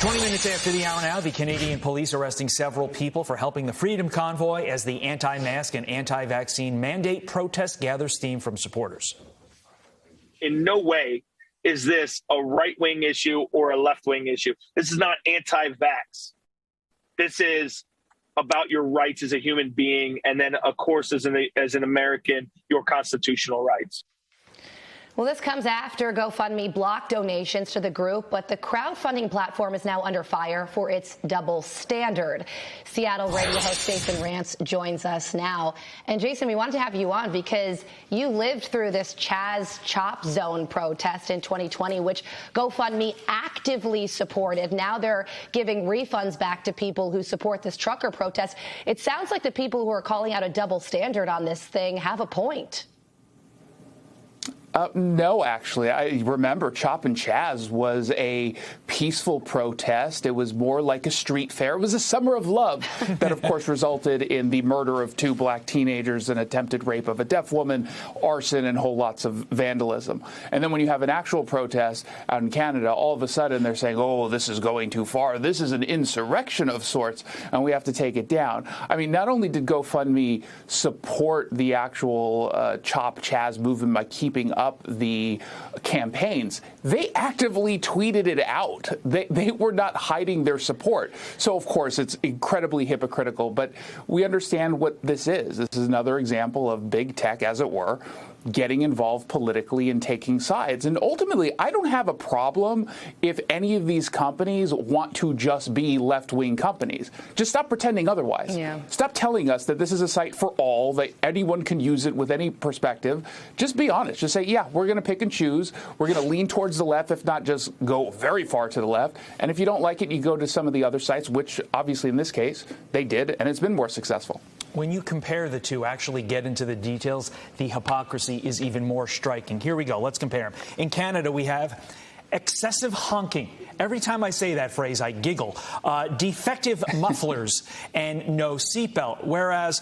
20 minutes after the hour now, the Canadian police arresting several people for helping the Freedom Convoy as the anti-mask and anti-vaccine mandate protest gathers steam from supporters. In no way is this a right-wing issue or a left-wing issue. This is not anti-vax. This is about your rights as a human being, and then, of course, as an American, your constitutional rights. Well, this comes after GoFundMe blocked donations to the group, but the crowdfunding platform is now under fire for its double standard. Seattle radio host Jason Rantz joins us now. And Jason, we wanted to have you on because you lived through this Chaz Chop Zone protest in 2020, which GoFundMe actively supported. Now they're giving refunds back to people who support this trucker protest. It sounds like the people who are calling out a double standard on this thing have a point. No, actually. I remember Chop and Chaz was a peaceful protest. It was more like a street fair. It was a summer of love that, of course, resulted in the murder of 2 black teenagers, an attempted rape of a deaf woman, arson, and whole lots of vandalism. And then when you have an actual protest out in Canada, all of a sudden they're saying, oh, this is going too far. This is an insurrection of sorts, and we have to take it down. I mean, not only did GoFundMe support the actual Chop Chaz movement by keeping up the campaigns, they actively tweeted it out. They were not hiding their support. So, of course, it's incredibly hypocritical, but we understand what this is. This is another example of big tech, as it were, getting involved politically and taking sides. And ultimately, I don't have a problem if any of these companies want to just be left-wing companies. Just stop pretending otherwise. Yeah. Stop telling us that this is a site for all, that anyone can use it with any perspective. Just be honest. Just say, yeah, we're going to pick and choose. We're going to lean towards the left, if not just go very far to the left. And if you don't like it, you go to some of the other sites, which obviously in this case, they did, and it's been more successful. When you compare the two, actually get into the details, the hypocrisy is even more striking. Here we go. Let's compare them. In Canada, we have excessive honking. Every time I say that phrase, I giggle. Defective mufflers and no seatbelt. Whereas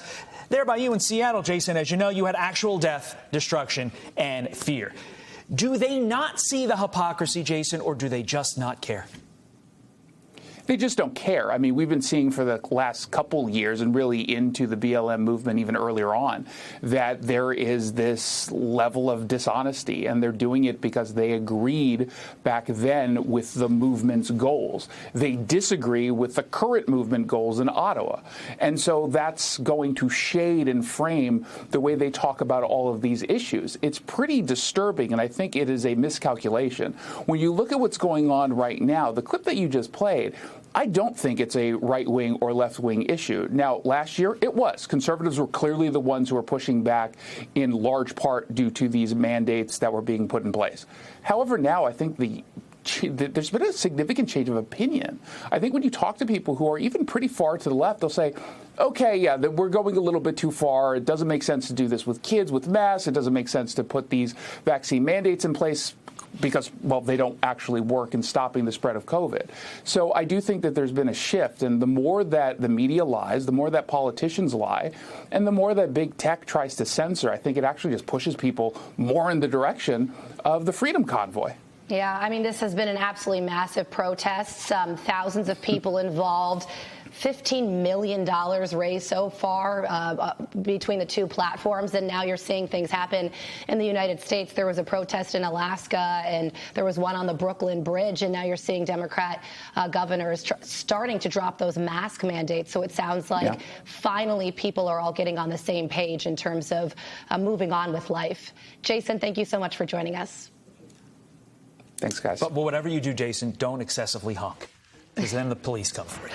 there by you in Seattle, Jason, as you know, you had actual death, destruction, and fear. Do they not see the hypocrisy, Jason, or do they just not care? They just don't care. I mean, we've been seeing for the last couple years and really into the BLM movement even earlier on that there is this level of dishonesty, and they're doing it because they agreed back then with the movement's goals. They disagree with the current movement goals in Ottawa. And so that's going to shade and frame the way they talk about all of these issues. It's pretty disturbing, and I think it is a miscalculation. When you look at what's going on right now, the clip that you just played, I don't think it's a right-wing or left-wing issue. Now, last year, it was. Conservatives were clearly the ones who were pushing back in large part due to these mandates that were being put in place. However, now I think there's been a significant change of opinion. I think when you talk to people who are even pretty far to the left, they'll say, okay, yeah, we're going a little bit too far. It doesn't make sense to do this with kids, with masks. It doesn't make sense to put these vaccine mandates in place because, well, they don't actually work in stopping the spread of COVID. So I do think that there's been a shift, and the more that the media lies, the more that politicians lie, and the more that big tech tries to censor, I think it actually just pushes people more in the direction of the Freedom Convoy. Yeah, I mean, this has been an absolutely massive protest, thousands of people involved. $15 million raised so far between the two platforms, and now you're seeing things happen in the United States. There was a protest in Alaska, and there was one on the Brooklyn Bridge, and now you're seeing Democrat governors starting to drop those mask mandates. So it sounds like finally people are all getting on the same page in terms of moving on with life. Jason, thank you so much for joining us. Thanks, guys. But whatever you do, Jason, don't excessively honk, because then the police come for you.